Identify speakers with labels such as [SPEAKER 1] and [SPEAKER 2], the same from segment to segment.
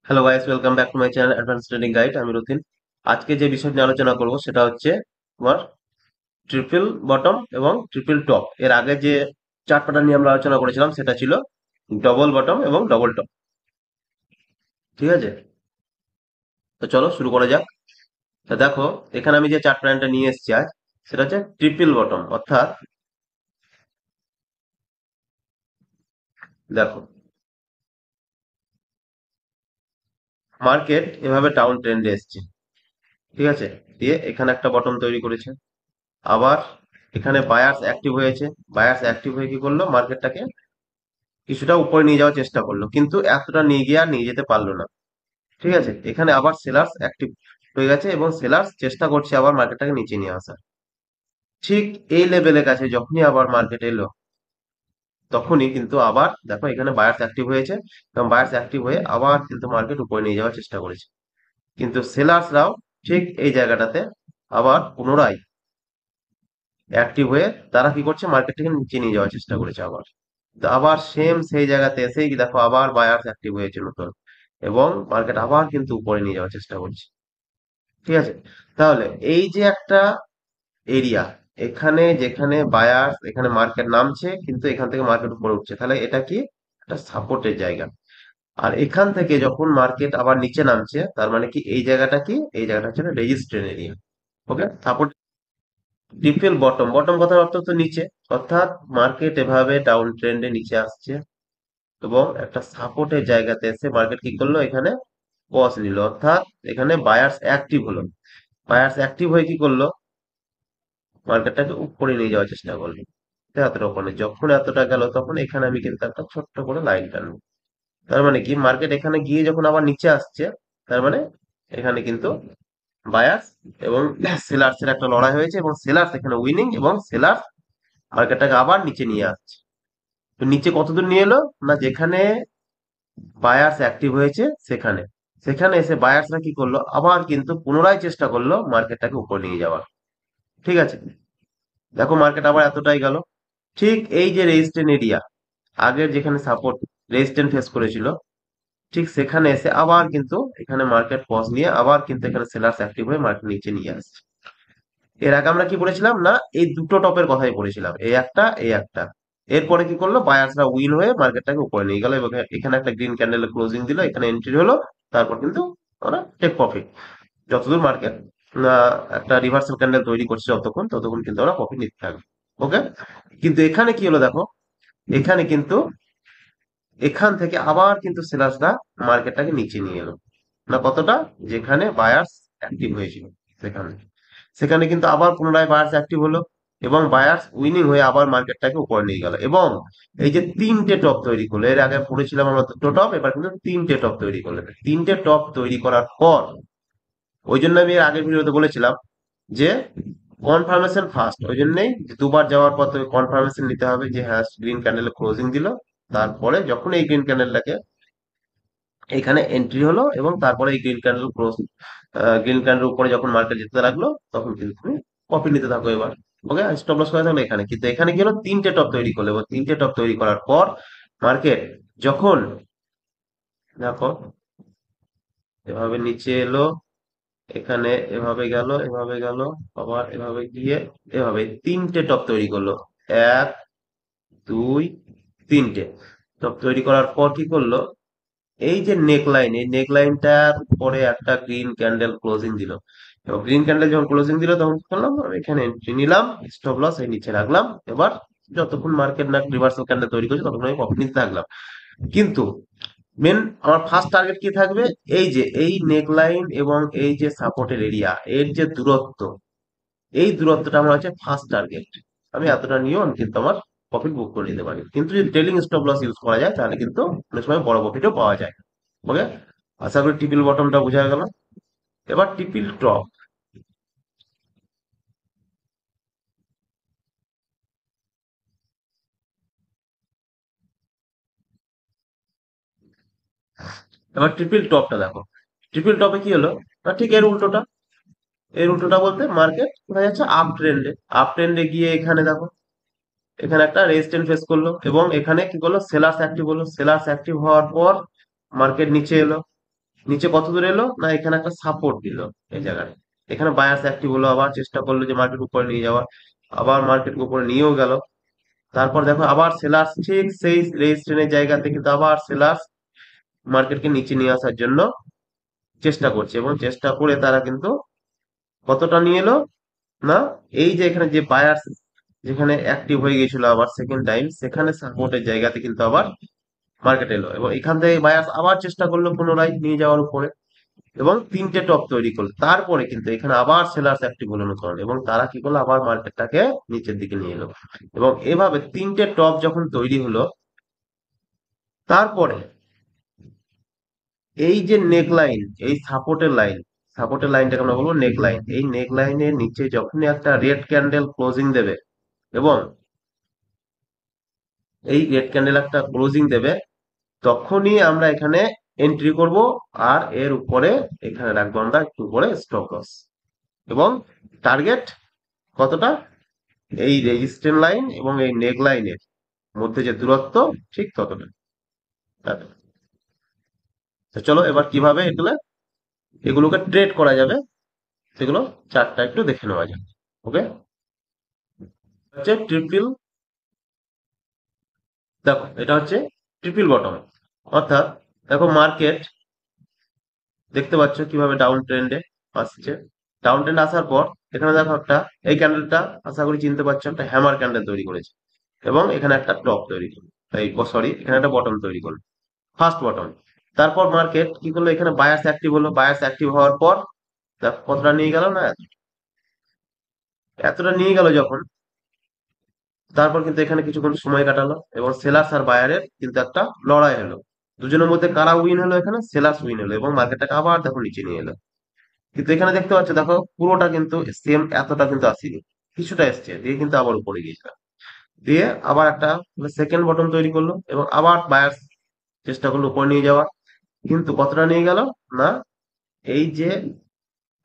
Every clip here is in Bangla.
[SPEAKER 1] Hello guys, welcome back to my channel advance trading guide. আমি রতিন। আজকে যে বিষয় নিয়ে আলোচনা করব সেটা হচ্ছে তোমার ট্রিপল বটম এবং ট্রিপল টপ। এর আগে যে চার্ট প্যাটার্ন নিয়ে আমরা আলোচনা করেছিলাম সেটা ছিল ডবল বটম এবং ডবল টপ। ঠিক আছে, তো চলো শুরু করা যাক। তো দেখো, এখানে আমি যে চার্ট প্যাটার্নটা নিয়ে এসেছি আজ, সেটা হচ্ছে ট্রিপল বটম। অর্থাৎ দেখো, মার্কেট এভাবে ডাউন ট্রেন্ডে এসছে। ঠিক আছে, দিয়ে এখানে একটা বটম তৈরি করেছে। আবার এখানে বায়ার্স অ্যাক্টিভ হয়েছে। বায়ার্স অ্যাক্টিভ হয়ে কি করলো, মার্কেটটাকে কিছুটা উপরে নিয়ে যাওয়ার চেষ্টা করলো, কিন্তু এতটা নিয়ে গিয়ে আর নিয়ে যেতে পারলো না। ঠিক আছে, এখানে আবার সেলার্স অ্যাক্টিভ হয়ে গেছে এবং সেলার্স চেষ্টা করছে আবার মার্কেটটাকে নিচে নিয়ে আসার। ঠিক এই লেভেলের কাছে যখনই আবার মার্কেট এলো, তখনই কিন্তু আবার দেখো এখানে বায়ার্স অ্যাক্টিভ হয়েছে এবং বায়ার্স অ্যাক্টিভ হয়ে আবার কিন্তু মার্কেট উপরে নিয়ে যাওয়ার চেষ্টা করেছে। কিন্তু সেলার্সরাও ঠিক এই জায়গাটাতে আবার পুনরায় অ্যাক্টিভ হয়ে তারা কি করছে, মার্কেটটাকে নিচে নিয়ে যাওয়ার চেষ্টা করেছে আবার। তো আবার সেম সেই জায়গাতে এসেই দেখো আবার বায়ার্স অ্যাক্টিভ হয়েছে নতুন, এবং মার্কেট আবার কিন্তু উপরে নিয়ে যাওয়ার চেষ্টা করছে। ঠিক আছে, তাহলে এই যে একটা এরিয়া, এখানে যেখানে বায়ার্স, এখানে মার্কেট নামছে কিন্তু এখান থেকে মার্কেট উপরে উঠছে, তাহলে এটা কি একটা সাপোর্টের জায়গা। আর এখান থেকে যখন মার্কেট আবার নিচে নামছে, তার মানে কি এই জায়গাটা কি, এই জায়গাটা হচ্ছে রেজিস্ট্যান্ট এরিয়া। ওকে, সাপোর্ট। ডিফেল বটম, বটম কথার অর্থ তো নিচে। অর্থাৎ মার্কেট এভাবে ডাউন ট্রেন্ডে নিচে আসছে এবং একটা সাপোর্টের জায়গাতে এসে মার্কেট কি করলো, এখানে পজ নিল। অর্থাৎ এখানে বায়ার্স অ্যাক্টিভ হলো। বায়ার্স অ্যাক্টিভ হয়ে কি করলো, মার্কেটটাকে উপরে নিয়ে যাওয়ার চেষ্টা করলো। তো এতটা উপরে, যখন এতটা গেল তখন এখানে আমি কিন্তু একটা ছোট্ট করে লাইন টানবো। তার মানে কি, মার্কেট এখানে গিয়ে যখন আবার নিচে আসছে, তার মানে এখানে কিন্তু বায়ার্স এবং সেলার্স এর একটা লড়াই হয়েছে এবং সেলার্স এখানে উইনিং, এবং সেলার্স মার্কেটটাকে আবার নিচে নিয়ে আসছে। তো নিচে কতদূর নিয়ে এলো না, যেখানে বায়ার্স অ্যাক্টিভ হয়েছে সেখানে। সেখানে এসে বায়ার্সরা কি করলো, আবার কিন্তু পুনরায় চেষ্টা করলো মার্কেটটাকে উপরে নিয়ে যাওয়ার। ঠিক আছে, দেখো মার্কেট আবার এতটাই গেল। ঠিক এই যে রেজিস্ট্যান্ট এরিয়া, আগের যেখানে সাপোর্ট রেজিস্ট্যান্ট ফেস করেছিল, ঠিক সেখানে এসে আবার কিন্তু এখানে মার্কেট পজ নিয়ে আবার কিন্তু এখানে সেলার্স অ্যাক্টিভ হয়ে মার্কেট নিচে নিয়ে আসছে। এর আগে আমরা কি বলেছিলাম না, এই দুটো টপের কথাই বলেছিলাম, এই একটা এই একটা। এরপরে কি করলো, বায়ার্সরা উইন হয়ে মার্কেটটাকে উপরে নিয়ে গেল এবং এখানে একটা গ্রিন ক্যান্ডেল ক্লোজিং দিল, এখানে এন্ট্রি হলো। তারপর কিন্তু ওরা টেক প্রফিট। যতদূর মার্কেট একটা রিভার্সাল ক্যান্ডেল তৈরি করছে, যতক্ষণ ততক্ষণ কিন্তু ওরা প্রফিট নিতে থাকবে। ওকে, কিন্তু এখানে কি হলো দেখো, এখানে কিন্তু এখান থেকে আবার কিন্তু সেলার্সরা মার্কেটটাকে নিচে নিয়ে এলো। না কতটা, যেখানে বায়ার্স অ্যাক্টিভ হয়েছিল সেখানে। সেখানে কিন্তু আবার পুনরায় বায়ার্স অ্যাক্টিভ হলো এবং বায়ার্স উইনিং হয়ে আবার মার্কেটটাকে উপরে নিয়ে গেল এবং এই যে তিনটে টপ তৈরি করলো। এর আগে পড়েছিলাম আমরা দুটো টপ, এবার কিন্তু তিনটে টপ তৈরি করলো। তিনটে টপ তৈরি করার পর, ওই জন্য আমি এর আগের ভিডিওতে বলেছিলাম যে কনফার্মেশন ফার্স্ট। ওই জন্যই দুবার যাওয়ার পর তোকে কনফার্মেশন নিতে হবে যে হ্যাঁ গ্রিন ক্যান্ডেল ক্লোজিং দিল। তারপরে যখন এই গ্রিন ক্যান্ডেলটাকে এখানে এন্ট্রি হলো এবং তারপরে এই green candle close, green candle উপরে যখন মার্কেট যেতে লাগলো, তখন কিন্তু তুমি প্রফিট নিতে থাকো এবার। ওকে, স্টপ লস করে থাকলো এখানে। কিন্তু এখানে কি হলো, তিনটে টপ তৈরি করলো এবং তিনটে টপ তৈরি করার পর মার্কেট যখন দেখো এভাবে নিচে এলো, এখানে এভাবে গেল, এভাবে গেল, আবার এভাবে গিয়ে এভাবে তিনটে টপ তৈরি করলো। এক, দুই, তিনটে টপ তৈরি করার পর কি করলো, এই যে নেক লাইন, এই নেক লাইনটার উপরে একটা গ্রিন ক্যান্ডেল ক্লোজিং দিল। এবং গ্রিন ক্যান্ডেল যখন ক্লোজিং দিল, তখন কি করলাম, আমি এখানে এন্ট্রি নিলাম, স্টপ লস এই নিচে রাখলাম। এবার যতক্ষণ মার্কেট না রিভার্সাল ক্যান্ডেল তৈরি করছে, ততক্ষণ আমি প্রফিট নিতে থাকলাম। কিন্তু মেন আমার ফার্স্ট টার্গেট কি থাকবে, এই যে এই নেক লাইন এবং এই যে সাপোর্টের এরিয়া, এর যে দূরত্ব, এই দূরত্বটা আমার হচ্ছে ফার্স্ট টার্গেট। আমি এতটা নিয়েও আমি কিন্তু আমার প্রফিট বুক করে নিতে পারি। কিন্তু যদি ট্রেলিং স্টপ লস ইউজ করা যায়, তাহলে কিন্তু অনেক সময় বড় প্রফিটও পাওয়া যায়। ওকে, আশা করি টিপিল বটমটা বোঝা গেল। এবার টিপিল টপ। এবার ট্রিপল টপটা দেখো। ট্রিপল টপে কি হলো, না ঠিক এর উল্টোটা। এর উল্টোটা বলতে মার্কেট কোথায় যাচ্ছে, আপ ট্রেন্ডে। আপ ট্রেন্ডে গিয়ে এখানে দেখো, এখানে একটা রেজিস্ট্যান্স ফেস করলো এবং এখানে কি করলো, সেলার্স অ্যাক্টিভ হলো। সেলার্স অ্যাক্টিভ হওয়ার পর মার্কেট নিচে এলো। নিচে কত দূর এলো না, এখানে একটা সাপোর্ট দিল এই জায়গায়। এখানে বায়ার্স অ্যাক্টিভ হলো, আবার চেষ্টা করলো যে মার্কেট উপরে নিয়ে যাওয়ার, আবার মার্কেট উপরে নিয়েও গেল। তারপর দেখো আবার সেলার্স ঠিক সেই রেজিস্ট্যান্সের জায়গাতে কিন্তু আবার সেলার্স মার্কেটকে নিচে নিয়ে আসার জন্য চেষ্টা করছে, এবং চেষ্টা করে তারা কিন্তু কতটা নিয়ে এলো না, এই যে এখানে যে বায়ার্স যেখানে অ্যাক্টিভ হয়ে গেছিল আবার সেকেন্ড টাইম, সেখানে সাপোর্টের জায়গাতে কিন্তু আবার মার্কেট এলো, এবং এখান থেকে বায়ার্স আবার চেষ্টা করলো পুনরায় নিয়ে যাওয়ার উপরে, এবং তিনটে টপ তৈরি করলো। তারপরে কিন্তু এখানে আবার সেলার্স অ্যাক্টিভ হলো নতুন, এবং তারা কি করলো আবার মার্কেটটাকে নিচের দিকে নিয়ে এলো। এবং এভাবে তিনটে টপ যখন তৈরি হলো, তারপরে এই যে নেক লাইন, এই সাপোর্টের লাইনটাকে আমরা বলবো নেক লাইন, এই নেক লাইনের নিচে যখনই একটা রেড ক্যান্ডেল ক্লোজিং দেবে, এবং এই রেড ক্যান্ডেল একটা ক্লোজিং দেবে, তখনই আমরা এখানে এন্ট্রি করব। আর এর উপরে এখানে রাখবো আমরা একটু উপরে স্টপ লস, এবং টার্গেট কতটা, এই রেজিস্ট্যান্স লাইন এবং এই নেক লাইনের মধ্যে যে দূরত্ব ঠিক ততটা। তো চলো এবার কিভাবে এগুলোকে ট্রেড করা যাবে সেগুলো চারটা একটু দেখে নেওয়া যাক। ওকে, হচ্ছে ট্রিপল, দেখো এটা হচ্ছে ট্রিপল বটম, অর্থাৎ দেখো মার্কেট দেখতে পাচ্ছ কিভাবে ডাউন ট্রেন্ডে আসছে। ডাউন ট্রেন্ড আসার পর এখানে দেখো একটা, এই ক্যান্ডেলটা আশা করি চিনতে পারছো, একটা হ্যামার ক্যান্ডেল তৈরি করেছে, এবং এখানে একটা টপ তৈরি করলো, এই সরি এখানে একটা বটম তৈরি করলো, ফার্স্ট বটম। তারপর মার্কেট কি করলো, এখানে বায়ার্স অ্যাক্টিভ হলো, বায়ার্স অ্যাক্টিভ হওয়ার পর দেখো কতটা নিয়ে গেল না, এতটা নিয়ে গেল যখন, তারপর কিন্তু এখানে কিছুক্ষণ সময় কাটালো, এবং সেলার্স আর বায়ারের কিন্তু একটা লড়াই হলো। দুজনের মধ্যে কারা উইন হলো, এখানে সেলার্স উইন হলো, এবং মার্কেটটাকে আবার দেখো নিচে নিয়ে এলো। কিন্তু এখানে দেখতে পাচ্ছ দেখো পুরোটা কিন্তু সেম এতটা কিন্তু আসেনি, কিছুটা এসছে দিয়ে কিন্তু আবার উপরে গিয়েছিল, দিয়ে আবার একটা সেকেন্ড বটম তৈরি করলো, এবং আবার বায়ার্স চেষ্টা করলো উপরে নিয়ে যাওয়ার, কিন্তু কতটা নিয়ে গেল না, এই যে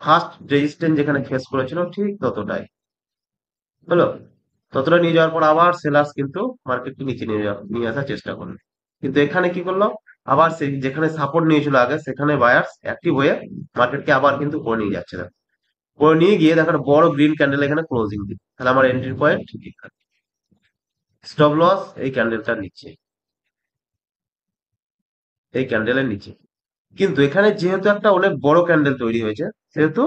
[SPEAKER 1] ফার্স্ট রেজিস্ট্যান্স যেখানে ফেস করেছিল ঠিক ততটাই হলো। ততটা নিয়ে যাওয়ার পর আবার সেলার্স কিন্তু মার্কেটকে নিচে নিয়ে আসার চেষ্টা করলো, কিন্তু এখানে কি করলো, আবার সেই যেখানে সাপোর্ট নিয়েছিল আগে সেখানে বায়ার্স অ্যাক্টিভ হয়ে মার্কেটকে আবার কিন্তু করে নিয়ে যাচ্ছে না, করে নিয়ে গিয়ে দেখো একটা বড় গ্রিন ক্যান্ডেল এখানে ক্লোজিং দিই, তাহলে আমার এন্ট্রি পয়েন্ট, স্টপ লস এই ক্যান্ডেলটার নিচে, এই ক্যান্ডেলের নিচে। কিন্তু এখানে যেহেতু একটা অনেক বড় ক্যান্ডেল তৈরি হয়েছে, সেহেতু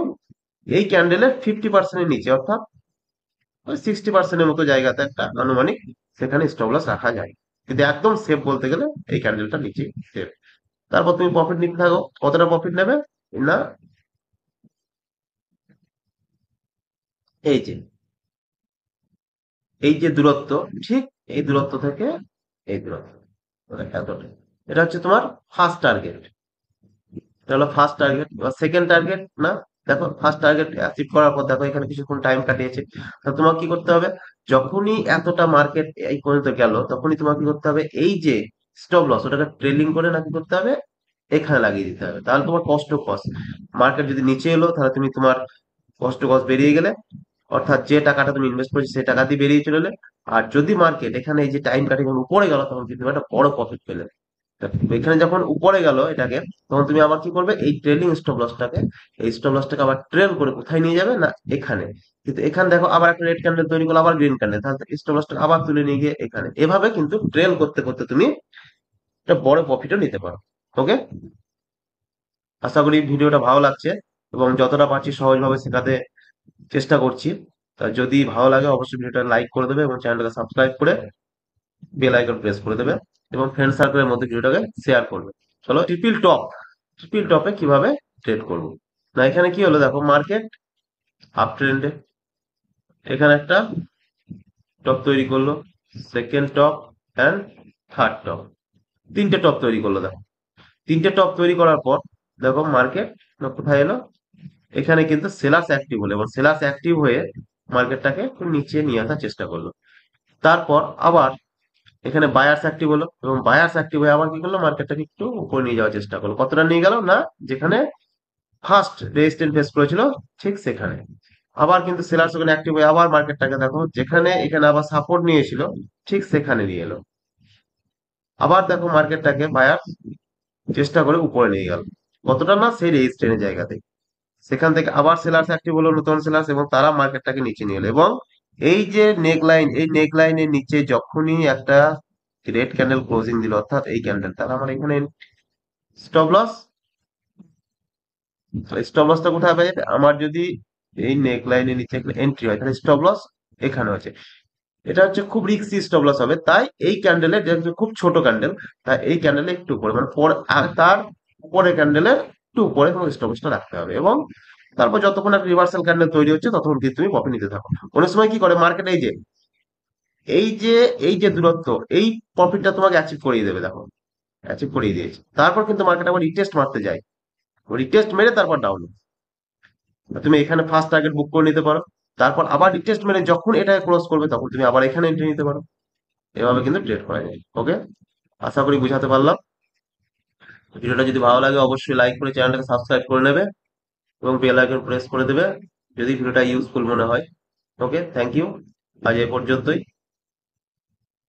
[SPEAKER 1] এই ক্যান্ডেলের 50% নিচে, অর্থাৎ 60% মতো জায়গাতে একটা আনুমানিক সেখানে স্টপ লস রাখা যায়, কিন্তু একদম সেফ বলতে গেলে এই ক্যান্ডেলটা নিচে সেফ। তারপর তুমি প্রফিট নিতে থাকো, কতটা প্রফিট নেবে না, এই যে এই যে দূরত্ব, ঠিক এই দূরত্ব থেকে এই দূরত্ব, মানে এতটা, এটা হচ্ছে তোমার ফার্স্ট টার্গেট। এটা হলো ফার্স্ট টার্গেট। এবার সেকেন্ড টার্গেট না, দেখো ফার্স্ট টার্গেট অ্যাচিভ করার পর দেখো এখানে কিছুক্ষণ টাইম কাটিয়েছে, তো তোমার কি করতে হবে, যখনই এতটা মার্কেট এই পর্যন্ত গেল, তখনই তোমার কি করতে হবে, এই যে স্টপ লস ওটাকে ট্রেলিং করে না কি করতে হবে, এখানে লাগিয়ে দিতে হবে, তাহলে তোমার কষ্ট কস্ট, মার্কেট যদি নিচে এলো তাহলে তুমি তোমার কষ্ট কস্ট বেরিয়ে গেলে, অর্থাৎ যে টাকাটা তুমি ইনভেস্ট করেছো সেই টাকা দিয়ে বেরিয়ে চলে এলে। আর যদি মার্কেট এখানে এই যে টাইম কাটিং উপরে গেল, তখন কিন্তু তুমি একটা বড় প্রফিট পেলে। তা এখানে যখন উপরে গেল এটাকে, তখন তুমি আবার কি করবে, এই ট্রেলিং স্টপ লসটাকে, এই স্টপ লসটাকে আবার ট্রেল করে কোথায় নিয়ে যাবে না, এখানে। কিন্তু এখানে দেখো আবার একটা রেড ক্যান্ডেল তৈরি করলো, আবার গ্রিন ক্যান্ডেল, তাহলে স্টপ লসটাকে আবার তুলে নিয়ে গিয়ে এখানে, এভাবে কিন্তু ট্রেল করতে করতে তুমি একটা বড় প্রফিটও নিতে পারো। ওকে, আশা করি ভিডিওটা ভালো লাগছে, এবং যতটা পারছি সহজভাবে শেখাতে চেষ্টা করছি। তা যদি ভালো লাগে অবশ্যই ভিডিওটা লাইক করে দেবে, এবং চ্যানেলটাকে সাবস্ক্রাইব করে বেল আইকন প্রেস করে দেবে, এবং ফ্রেন্ড সার্কেলের মধ্যে ভিডিওটাকে শেয়ার করবে। চলো ট্রিপল টপে কিভাবে ট্রেড করবো। না এখানে কি হলো, দেখো মার্কেট আপ ট্রেন্ডে, এখানে একটা টপ তৈরি করলো, second top and third top, তিনটে টপ তৈরি করলো। দেখো তিনটে টপ তৈরি করার পর দেখো মার্কেট কোথায় এলো, এখানে কিন্তু সেলার্স অ্যাক্টিভ হলো, এবং সেলার্স অ্যাক্টিভ হয়ে মার্কেটটাকে একটু নিচে নিয়ে আসার চেষ্টা করলো। তারপর আবার এখানে বায়ার্স অ্যাক্টিভ হলো, এবং বায়ার্স অ্যাক্টিভ হয়ে আবার কি করলো, মার্কেটটাকে একটু উপরে নিয়ে যাওয়ার চেষ্টা করলো, কতটা নিয়ে গেল না, যেখানে ফার্স্ট রেজিস্ট্যান্স ফেস করেছিল ঠিক সেখানে। আবার কিন্তু সেলার্স ওখানে অ্যাক্টিভ হয়ে আবার মার্কেটটাকে দেখো যেখানে এখানে আবার সাপোর্ট নিয়েছিল ঠিক সেখানে নিয়ে এলো। আবার দেখো মার্কেটটাকে বায়ার চেষ্টা করে উপরে নিয়ে গেল, কতটা না, সেই রেজিস্ট্যান্সের জায়গাতে। সেখান থেকে আবার সেলার্স অ্যাক্টিভ হলো, নতুন সেলার্স, এবং তারা মার্কেটটাকে নিচে নিয়ে এলো। এবং এই যে নেক লাইন, এই নেক লাইনের নিচে যখনই একটা রেড ক্যান্ডেল ক্লোজিং দিল, অর্থাৎ এই ক্যান্ডেল, তাহলে আমার এখানে স্টপ লস। স্টপ লসটা কোথায় পাই? আমার যদি এই নেক লাইনের নিচে এন্ট্রি হয়, তাহলে স্টপ লস এখানে হচ্ছে। এটা হচ্ছে খুব রিস্কি স্টপ লস হবে, তাই এই ক্যান্ডেলের যেহেতু খুব ছোট ক্যান্ডেল, তাই এই ক্যান্ডেলে একটু উপরে, মানে তার উপরে ক্যান্ডেলের একটু উপরে তোমাকে স্টপ লসটা রাখতে হবে। এবং তারপর যতক্ষণ একটা রিভার্সাল ক্যান্ডেল তৈরি হচ্ছে, ততক্ষণ কিন্তু তুমি প্রফিট নিতে থাকো। অনেক সময় কি করে মার্কেট, এই যে এই যে দূরত্ব, এই প্রফিটটা তোমাকে অ্যাচিভ করিয়ে দেবে, দেখো অ্যাচিভ করিয়ে দিয়েছে। তারপর কিন্তু মার্কেট আবার রিটেস্ট মারতে যায়, রিটেস্ট মেরে তারপর ডাউন। তুমি এখানে ফার্স্ট টার্গেট বুক করে নিতে পারো। তারপর আবার রিটেস্ট মেরে যখন এটা ক্লোজ করবে, তখন তুমি আবার এখানে এন্ট্রি নিতে পারো। এভাবে কিন্তু ট্রেড করা যায়। ওকে, আশা করি বুঝাতে পারলাম। ভিডিওটা যদি ভালো লাগে, অবশ্যই লাইক করে চ্যানেলটাকে সাবস্ক্রাইব করে নেবে এবং বেল আইকন প্রেস করে দেবে যদি ভিডিওটা ইউজফুল মনে হয়। ওকে, থ্যাংক ইউ। আজ এ পর্যন্তই।